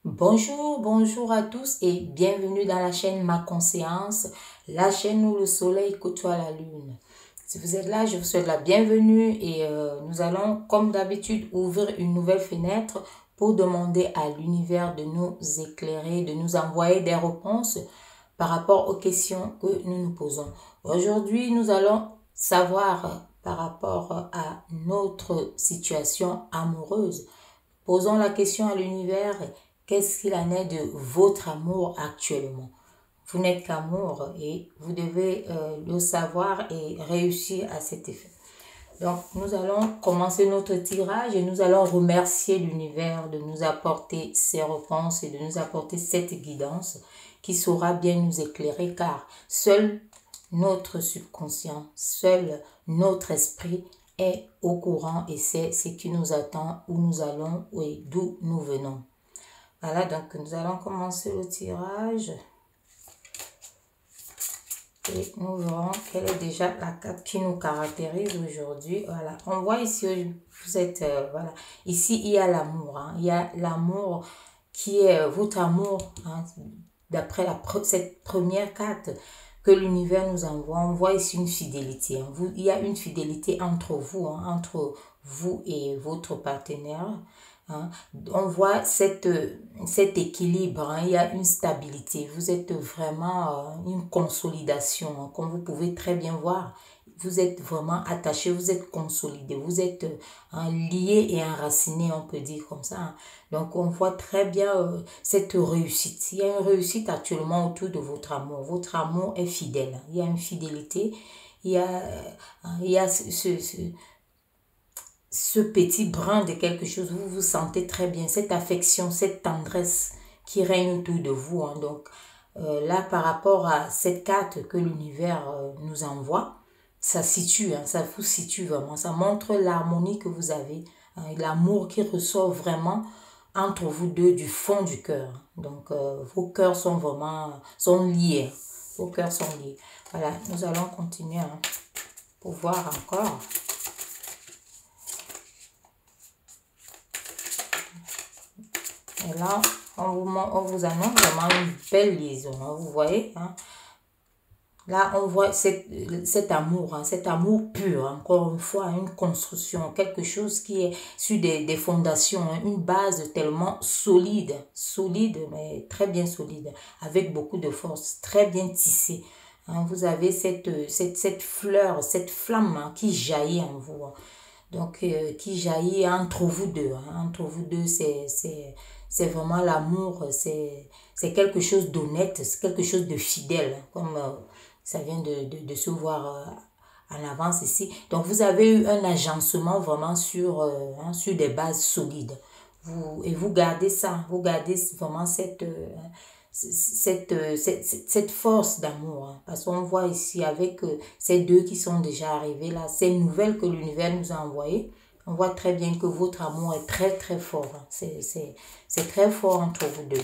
Bonjour à tous et bienvenue dans la chaîne Ma Conscience, la chaîne où le soleil côtoie la lune. Si vous êtes là, je vous souhaite la bienvenue et nous allons, comme d'habitude, ouvrir une nouvelle fenêtre pour demander à l'univers de nous éclairer, de nous envoyer des réponses par rapport aux questions que nous nous posons. Aujourd'hui, nous allons savoir par rapport à notre situation amoureuse. Posons la question à l'univers, qu'est-ce qu'il en est de votre amour actuellement? Vous n'êtes qu'amour et vous devez le savoir et réussir à cet effet. Donc, nous allons commencer notre tirage et nous allons remercier l'univers de nous apporter ces réponses et de nous apporter cette guidance qui saura bien nous éclairer car seul notre subconscient, seul notre esprit est au courant et sait ce qui nous attend, où nous allons et d'où nous venons. Voilà, donc nous allons commencer le tirage. Et nous verrons quelle est déjà la carte qui nous caractérise aujourd'hui. Voilà, on voit ici, vous êtes, voilà, ici il y a l'amour. Hein. Il y a l'amour qui est votre amour, hein, d'après cette première carte que l'univers nous envoie. On voit ici une fidélité. Hein. Il y a une fidélité entre vous, hein, entre vous et votre partenaire. Hein. On voit cet équilibre, hein. Il y a une stabilité, vous êtes vraiment une consolidation, hein. Comme vous pouvez très bien voir, vous êtes vraiment attaché, vous êtes consolidé, vous êtes lié et enraciné, on peut dire comme ça. Hein. Donc on voit très bien cette réussite. Il y a une réussite actuellement autour de votre amour. Votre amour est fidèle, il y a une fidélité, il y a ce petit brin de quelque chose, vous vous sentez très bien, cette affection, cette tendresse qui règne autour de vous. Hein. Donc là, par rapport à cette carte que l'univers nous envoie, ça situe, hein, ça vous situe vraiment, ça montre l'harmonie que vous avez, hein, l'amour qui ressort vraiment entre vous deux du fond du cœur. Donc vos cœurs sont vraiment, sont liés, vos cœurs sont liés. Voilà, nous allons continuer hein, pour voir encore. Et là, on vous annonce vraiment une belle liaison, hein, vous voyez. Hein. Là, on voit cet amour, hein, cet amour pur, encore une fois, une construction, quelque chose qui est sur des fondations, hein, une base tellement solide, mais très bien solide, avec beaucoup de force, très bien tissée. Hein, vous avez cette fleur, cette flamme hein, qui jaillit en vous. Hein. Donc, qui jaillit entre vous deux. Hein. Entre vous deux, c'est vraiment l'amour, c'est quelque chose d'honnête, c'est quelque chose de fidèle, comme ça vient de se voir en avance ici. Donc, vous avez eu un agencement vraiment sur des bases solides. Et vous gardez ça, vous gardez vraiment cette force d'amour. Hein. Parce qu'on voit ici avec ces deux qui sont déjà arrivés là, ces nouvelles que l'univers nous a envoyées, on voit très bien que votre amour est très très fort. Hein. C'est très fort entre vous deux.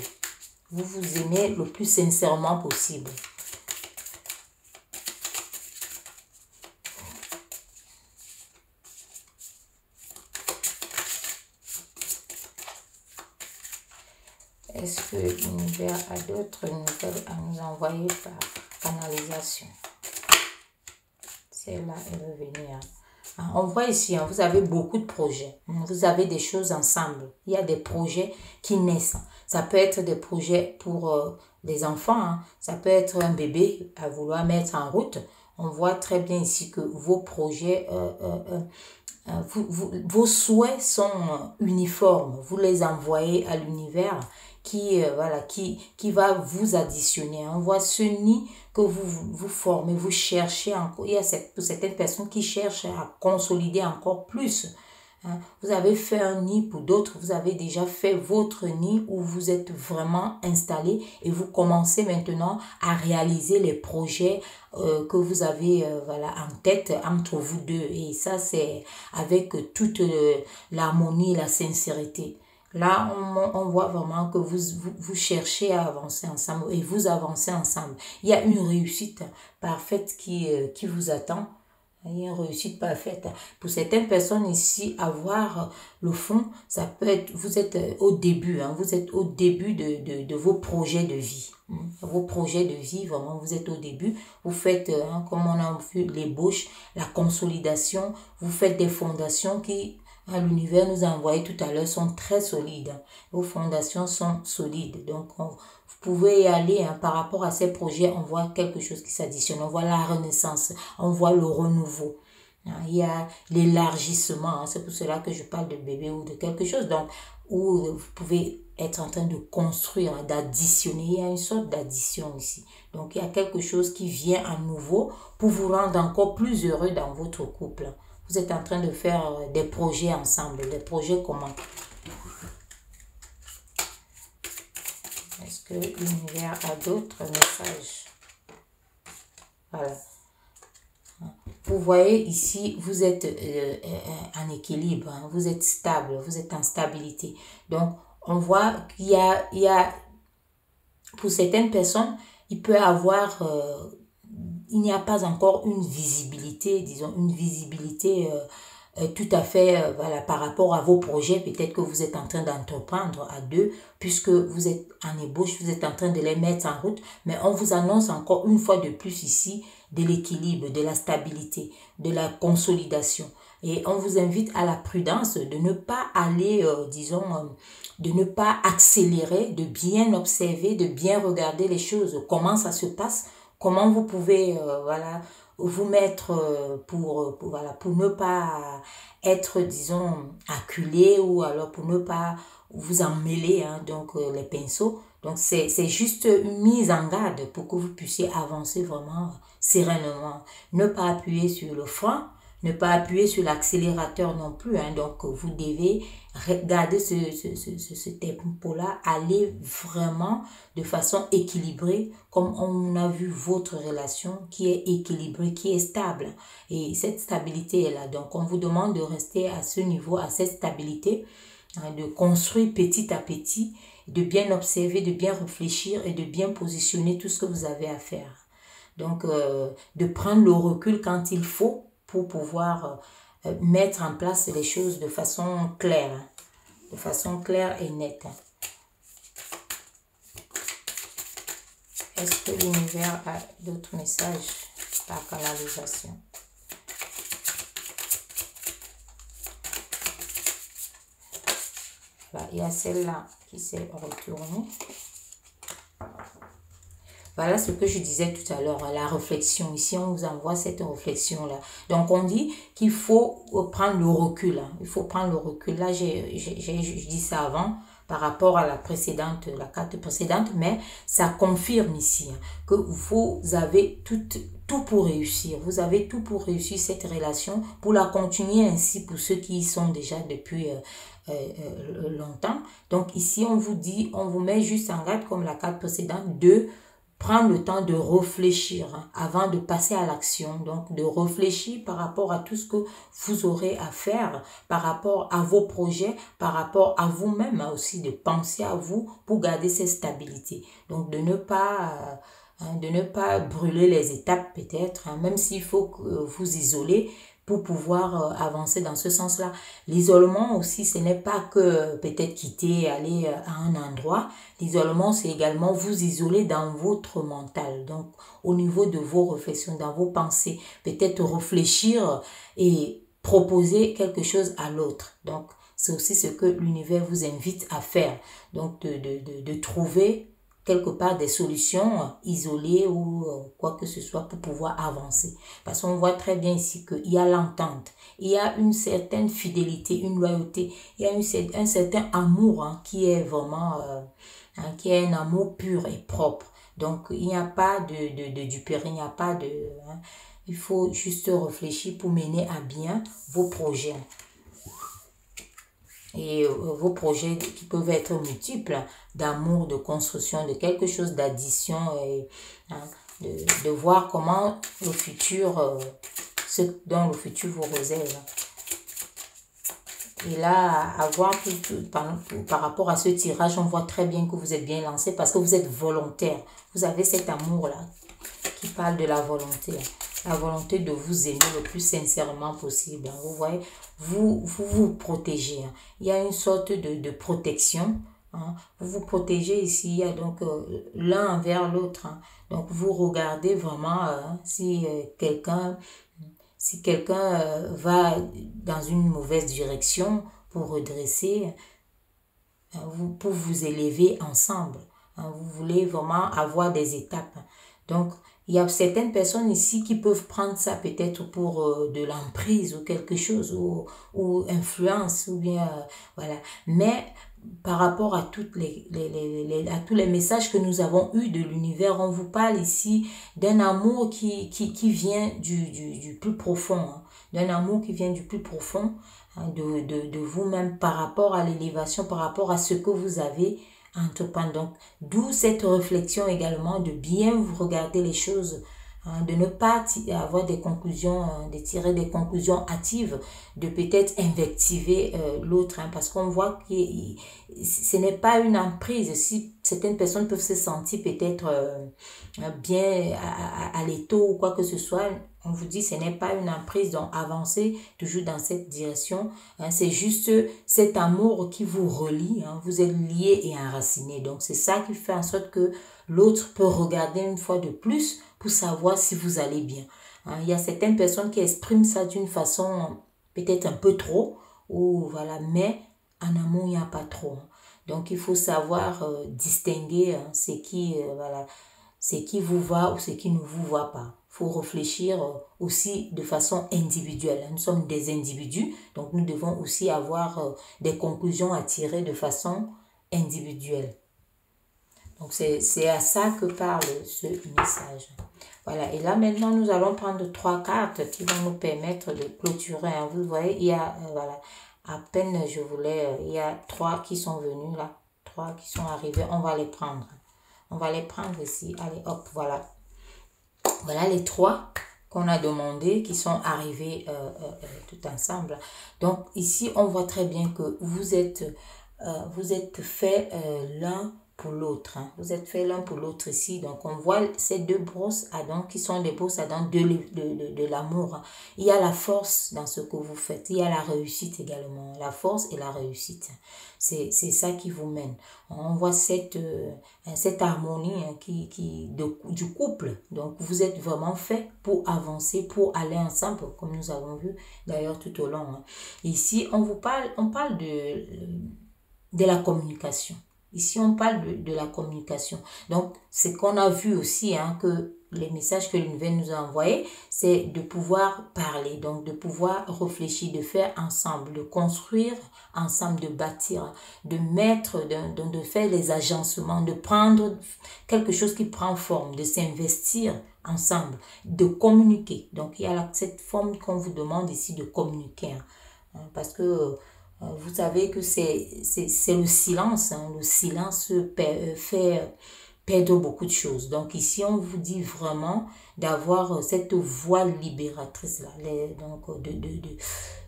Vous vous aimez le plus sincèrement possible. Est-ce que l'univers a d'autres nouvelles à nous envoyer par canalisation? Celle-là, elle veut venir. On voit ici, hein, vous avez beaucoup de projets. Vous avez des choses ensemble. Il y a des projets qui naissent. Ça peut être des projets pour des enfants. Hein. Ça peut être un bébé à vouloir mettre en route. On voit très bien ici que vos projets, vos souhaits sont uniformes. Vous les envoyez à l'univers qui va vous additionner. On voit ce nid que vous formez, vous cherchez encore. Il y a certaines personnes qui cherchent à consolider encore plus. Hein. Vous avez fait un nid, pour d'autres, vous avez déjà fait votre nid où vous êtes vraiment installé et vous commencez maintenant à réaliser les projets que vous avez en tête entre vous deux. Et ça, c'est avec toute l'harmonie, la sincérité. Là, on voit vraiment que vous cherchez à avancer ensemble et vous avancez ensemble. Il y a une réussite parfaite qui vous attend. Il y a une réussite parfaite. Pour certaines personnes ici, avoir le fond, ça peut être, vous êtes au début, vous êtes au début de vos projets de vie. Vos projets de vie, vraiment, vous êtes au début. Vous faites, comme on a vu, l'ébauche, la consolidation. Vous faites des fondations qui, l'univers nous a envoyé tout à l'heure, sont très solides. Vos fondations sont solides. Donc, vous pouvez y aller par rapport à ces projets. On voit quelque chose qui s'additionne. On voit la renaissance. On voit le renouveau. Il y a l'élargissement. C'est pour cela que je parle de bébé ou de quelque chose. Donc, où vous pouvez être en train de construire, d'additionner. Il y a une sorte d'addition ici. Donc, il y a quelque chose qui vient à nouveau pour vous rendre encore plus heureux dans votre couple. Vous êtes en train de faire des projets ensemble. Des projets communs. Est-ce que l'univers a d'autres messages? Voilà. Vous voyez ici, vous êtes en équilibre, vous êtes stable, vous êtes en stabilité. Donc, on voit qu'il y a, pour certaines personnes, il peut avoir, il n'y a pas encore une visibilité, disons, une visibilité tout à fait, voilà, par rapport à vos projets, peut-être que vous êtes en train d'entreprendre à deux, puisque vous êtes en ébauche, vous êtes en train de les mettre en route, mais on vous annonce encore une fois de plus ici de l'équilibre, de la stabilité, de la consolidation. Et on vous invite à la prudence, de ne pas aller, disons, de ne pas accélérer, de bien observer, de bien regarder les choses, comment ça se passe, comment vous pouvez, voilà, vous mettre voilà, pour ne pas être, disons, acculé ou alors pour ne pas vous emmêler, donc les pinceaux. Donc, c'est juste une mise en garde pour que vous puissiez avancer vraiment sereinement. Ne pas appuyer sur le frein, ne pas appuyer sur l'accélérateur non plus. Donc, vous devez garder ce tempo-là, aller vraiment de façon équilibrée, comme on a vu votre relation qui est équilibrée, qui est stable. Et cette stabilité est là. Donc, on vous demande de rester à ce niveau, à cette stabilité, de construire petit à petit, de bien observer, de bien réfléchir et de bien positionner tout ce que vous avez à faire. Donc, de prendre le recul quand il faut pour pouvoir mettre en place les choses de façon claire et nette. Est-ce que l'univers a d'autres messages par canalisation? Voilà, il y a celle-là qui s'est retournée. Voilà ce que je disais tout à l'heure, la réflexion. Ici, on vous envoie cette réflexion-là. Donc, on dit qu'il faut prendre le recul. Il faut prendre le recul. Là, je dis ça avant par rapport à la précédente, la carte précédente, mais ça confirme ici que vous avez tout pour réussir. Vous avez tout pour réussir cette relation, pour la continuer ainsi pour ceux qui y sont déjà depuis longtemps. Donc, ici, on vous dit, on vous met juste en garde comme la carte précédente de prendre le temps de réfléchir avant de passer à l'action. Donc, de réfléchir par rapport à tout ce que vous aurez à faire, par rapport à vos projets, par rapport à vous-même aussi, de penser à vous pour garder cette stabilité. Donc, de ne pas brûler les étapes peut-être, même s'il faut vous isoler pour pouvoir avancer dans ce sens-là. L'isolement aussi, ce n'est pas que peut-être quitter, aller à un endroit. L'isolement, c'est également vous isoler dans votre mental. Donc, au niveau de vos réflexions, dans vos pensées, peut-être réfléchir et proposer quelque chose à l'autre. Donc, c'est aussi ce que l'univers vous invite à faire. Donc, de trouver quelque part des solutions isolées ou quoi que ce soit pour pouvoir avancer. Parce qu'on voit très bien ici qu'il y a l'entente, il y a une certaine fidélité, une loyauté, il y a un certain amour qui est vraiment, qui est un amour pur et propre. Donc, il n'y a pas de duperie, il n'y a pas de... il faut juste réfléchir pour mener à bien vos projets. Et vos projets qui peuvent être multiples, d'amour, de construction, de quelque chose d'addition, et de voir comment le futur, ce dont le futur vous réserve. Et là, à voir par rapport à ce tirage, on voit très bien que vous êtes bien lancé parce que vous êtes volontaire. Vous avez cet amour-là qui parle de la volonté. la volonté de vous aimer le plus sincèrement possible. Vous voyez, vous protégez. Il y a une sorte de protection. Vous vous protégez ici. Il y a donc l'un envers l'autre. Donc, vous regardez vraiment si quelqu'un va dans une mauvaise direction pour redresser, pour vous élever ensemble. Vous voulez vraiment avoir des étapes. Donc, il y a certaines personnes ici qui peuvent prendre ça peut-être pour de l'emprise ou quelque chose, ou influence, ou bien, voilà. Mais par rapport à, à tous les messages que nous avons eus de l'univers, on vous parle ici d'un amour qui vient du plus profond, d'un amour qui vient du plus profond de vous-même par rapport à l'élévation, par rapport à ce que vous avez entreprendre. Donc, d'où cette réflexion également de bien vous regarder les choses, de ne pas avoir des conclusions, de tirer des conclusions hâtives, de peut-être invectiver l'autre, parce qu'on voit que ce n'est pas une emprise. Si certaines personnes peuvent se sentir peut-être bien à l'étau ou quoi que ce soit, on vous dit ce n'est pas une emprise, donc avancez toujours dans cette direction. C'est juste cet amour qui vous relie, vous êtes liés et enracinés. Donc c'est ça qui fait en sorte que l'autre peut regarder une fois de plus pour savoir si vous allez bien. Il y a certaines personnes qui expriment ça d'une façon peut-être un peu trop, ou voilà, mais en amour il n'y a pas trop. Donc il faut savoir distinguer ce qui vous va ou ce qui ne vous va pas. Il faut réfléchir aussi de façon individuelle. Nous sommes des individus, donc nous devons aussi avoir des conclusions à tirer de façon individuelle. Donc c'est à ça que parle ce message. Voilà, et là maintenant nous allons prendre 3 cartes qui vont nous permettre de clôturer. Vous voyez, il y a, voilà, à peine il y a 3 qui sont venus là, 3 qui sont arrivés, on va les prendre. On va les prendre ici. Allez, hop, voilà. Voilà les 3 qu'on a demandé qui sont arrivés tout ensemble. Donc, ici, on voit très bien que vous êtes faits l'un pour l'autre. Vous êtes faits l'un pour l'autre ici. Donc, on voit ces 2 brosses à dents qui sont des brosses à dents de l'amour. Il y a la force dans ce que vous faites. Il y a la réussite également. La force et la réussite. C'est ça qui vous mène. On voit cette harmonie du couple. Donc, vous êtes vraiment fait pour avancer, pour aller ensemble, comme nous avons vu d'ailleurs tout au long. Ici, on parle de la communication. Ici, on parle de la communication. Donc, ce qu'on a vu aussi, que les messages que l'univers nous a envoyés, c'est de pouvoir parler, donc de pouvoir réfléchir, de faire ensemble, de construire ensemble, de bâtir, de mettre, de faire les agencements, de prendre quelque chose qui prend forme, de s'investir ensemble, de communiquer. Donc, il y a cette forme qu'on vous demande ici de communiquer, parce que vous savez que c'est le silence. Le silence fait perdre beaucoup de choses. Donc ici, on vous dit vraiment d'avoir cette voix libératrice-là. Donc,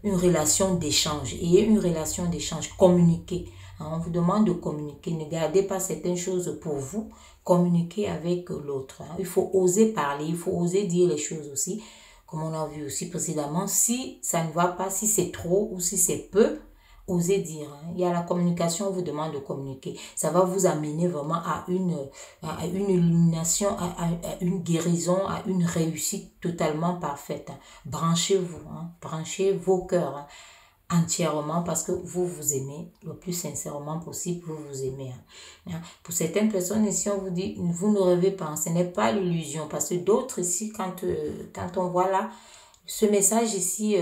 une relation d'échange. Et une relation d'échange, communiquer. On vous demande de communiquer. Ne gardez pas certaines choses pour vous. Communiquez avec l'autre. Il faut oser parler. Il faut oser dire les choses aussi. Comme on a vu aussi précédemment. Si ça ne va pas, si c'est trop ou si c'est peu, osez dire. Il y a la communication, on vous demande de communiquer. Ça va vous amener vraiment à une illumination, à une guérison, à une réussite totalement parfaite. Branchez-vous, branchez vos cœurs entièrement parce que vous vous aimez le plus sincèrement possible, vous vous aimez. Pour certaines personnes ici, on vous dit, vous ne rêvez pas, ce n'est pas l'illusion, parce que d'autres ici, quand on voit là, ce message ici,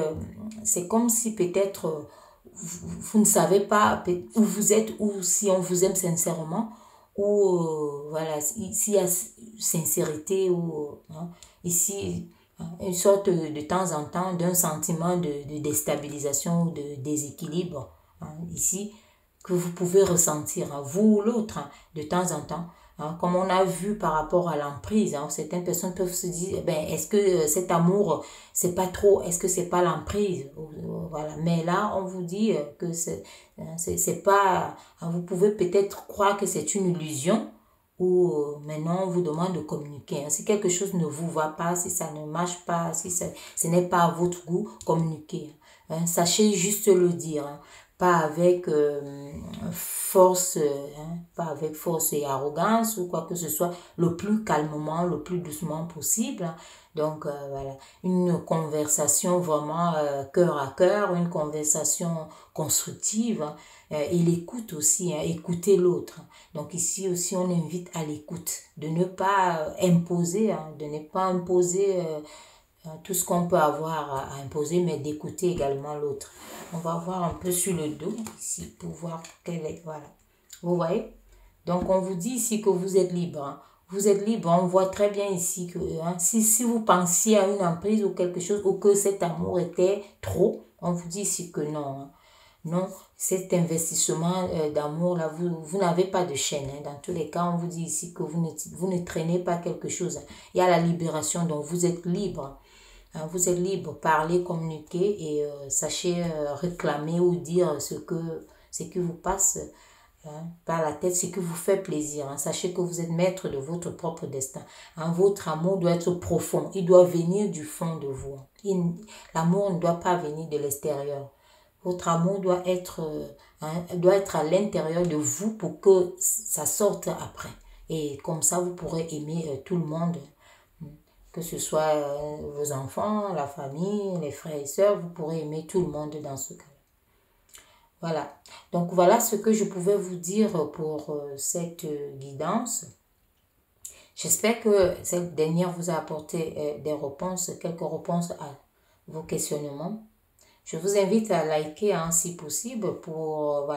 c'est comme si peut-être vous ne savez pas où vous êtes, ou si on vous aime sincèrement, ou voilà, s'il y a sincérité, ou ici, une sorte de temps en temps d'un sentiment de déstabilisation ou de déséquilibre, ici, que vous pouvez ressentir, vous ou l'autre, de temps en temps. Comme on a vu par rapport à l'emprise, certaines personnes peuvent se dire, est-ce que cet amour, c'est pas trop, est-ce que c'est pas l'emprise? Voilà. Mais là, on vous dit que c'est pas, vous pouvez peut-être croire que c'est une illusion, où maintenant on vous demande de communiquer. Si quelque chose ne vous va pas, si ça ne marche pas, si ce n'est pas à votre goût, communiquez. Sachez juste le dire. Pas avec force, pas avec force et arrogance ou quoi que ce soit, le plus calmement, le plus doucement possible. Donc voilà, une conversation vraiment cœur à cœur, une conversation constructive et l'écoute aussi, écouter l'autre. Donc ici aussi on invite à l'écoute, de ne pas imposer, de ne pas imposer tout ce qu'on peut avoir à imposer, mais d'écouter également l'autre. On va voir un peu sur le dos ici pour voir quelle est, voilà. Vous voyez? Donc on vous dit ici que vous êtes libre. Vous êtes libre, on voit très bien ici que si vous pensiez à une emprise ou quelque chose, ou que cet amour était trop, on vous dit ici que non. Non, cet investissement d'amour là, vous n'avez pas de chaîne. Dans tous les cas, on vous dit ici que vous ne traînez pas quelque chose. Il y a la libération, donc vous êtes libre. Vous êtes libre, parler, communiquer et sachez réclamer ou dire ce qui vous passe par la tête, ce qui vous fait plaisir. Sachez que vous êtes maître de votre propre destin. Votre amour doit être profond. Il doit venir du fond de vous. L'amour ne doit pas venir de l'extérieur. Votre amour doit être à l'intérieur de vous pour que ça sorte après. Et comme ça, vous pourrez aimer tout le monde. Que ce soit vos enfants, la famille, les frères et sœurs, vous pourrez aimer tout le monde dans ce cas. Voilà. Donc voilà ce que je pouvais vous dire pour cette guidance. J'espère que cette dernière vous a apporté des réponses, quelques réponses à vos questionnements. Je vous invite à liker si possible pour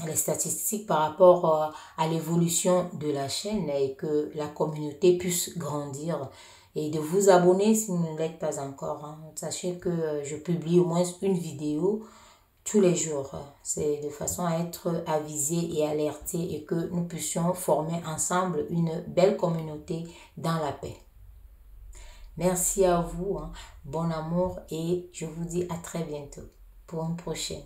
les statistiques par rapport à l'évolution de la chaîne et que la communauté puisse grandir et de vous abonner si vous ne l'êtes pas encore. Sachez que je publie au moins une vidéo tous les jours. C'est de façon à être avisé et alerté et que nous puissions former ensemble une belle communauté dans la paix. Merci à vous, bon amour et je vous dis à très bientôt pour une prochaine.